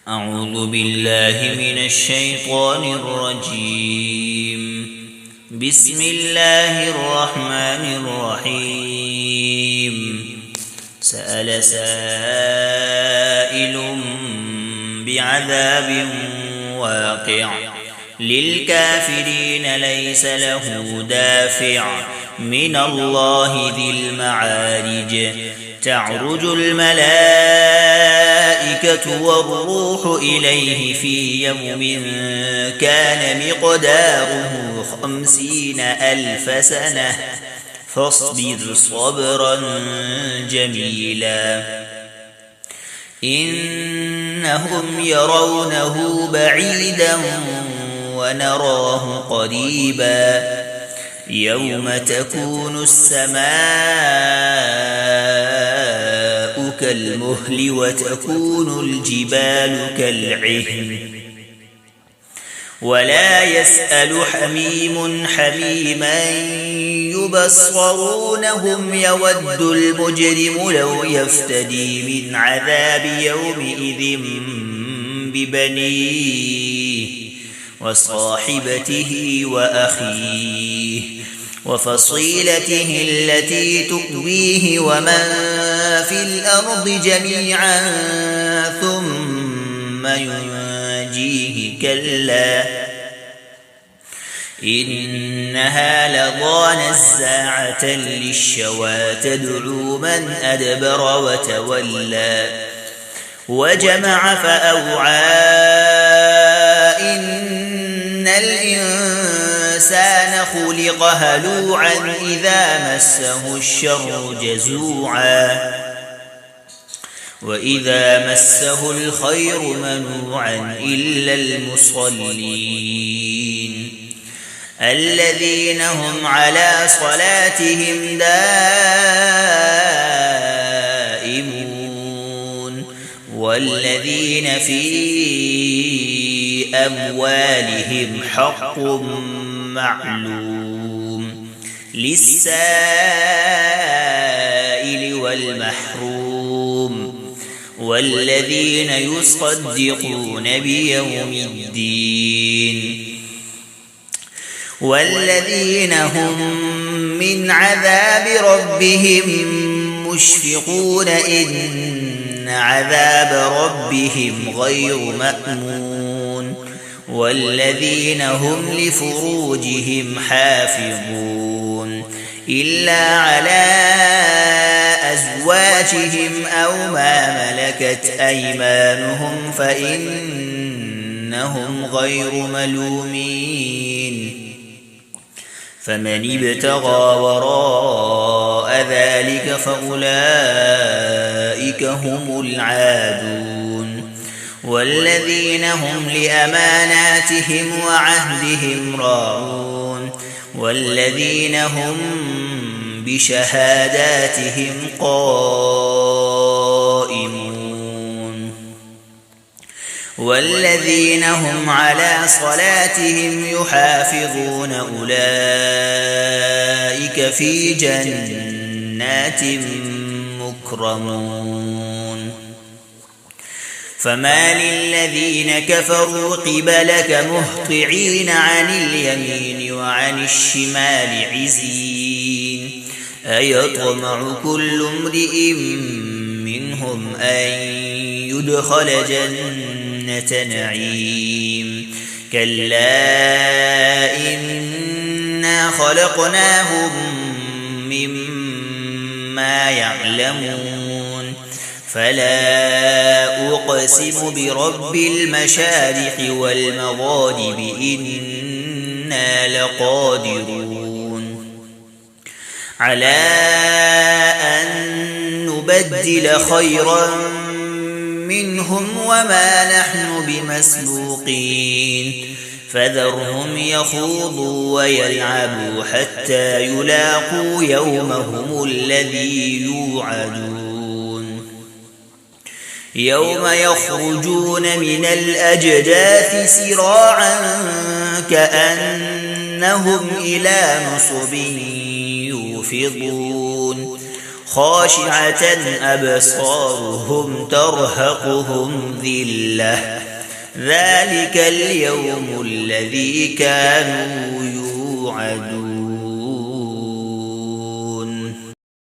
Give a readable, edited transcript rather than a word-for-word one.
أعوذ بالله من الشيطان الرجيم. بسم الله الرحمن الرحيم. سأل سائل بعذاب واقع للكافرين ليس له دافع من الله ذي المعارج. تعرج الملائكة والروح إليه في يوم كان مقداره 50,000 سنة فاصبر صبرا جميلا. إنهم يرونه بعيدا ونراه قريبا. يوم تكون السماء كالمهل وتكون الجبال كالعهن ولا يسأل حميم حميما يبصرونهم يود المجرم لو يفتدي من عذاب يومئذ ببنيه وصاحبته وأخيه وفصيلته التي تؤويه ومن في الأرض جميعا ثم ينجيه كلا إنها لظى نزاعة للشوى تدعو من أدبر وتولى وجمع فأوعى. إن الإنسان خلق هلوعا إذا مسه الشر جزوعا وإذا مسه الخير منوعا إلا المصلين الذين هم على صلاتهم دائمون والذين في أموالهم حق معلوم للسائل والمحروم والذين يصدقون بيوم الدين والذين هم من عذاب ربهم مشفقون إن عذاب ربهم غير مأمون والذين هم لفروجهم حافظون إلا على أزواجهم أو ما ملكت أيمانهم فإنهم غير ملومين. فمن ابتغى وراء ذلك فأولئك هم العادون والذين هم لأماناتهم وعهدهم راعون والذين هم بشهاداتهم قائمون والذين هم على صلاتهم يحافظون أولئك في جنات مكرمون. فما للذين كفروا قبلك مهطعين عن اليمين وعن الشمال عزين أيطمع كل امرئ منهم أن يدخل جنة نعيم كلا إنا خلقناهم مما يعلمون. فلا أقسم برب المشارق والمغارب إنا لقادرون على أن نبدل خيرا منهم وما نحن بمسبوقين. فذرهم يخوضوا ويلعبوا حتى يلاقوا يومهم الذي يوعدون. يوم يخرجون من الأجداث سراعا كأنهم إلى نصب يوفضون خاشعة أبصارهم ترهقهم ذلة ذلك اليوم الذي كانوا يوعدون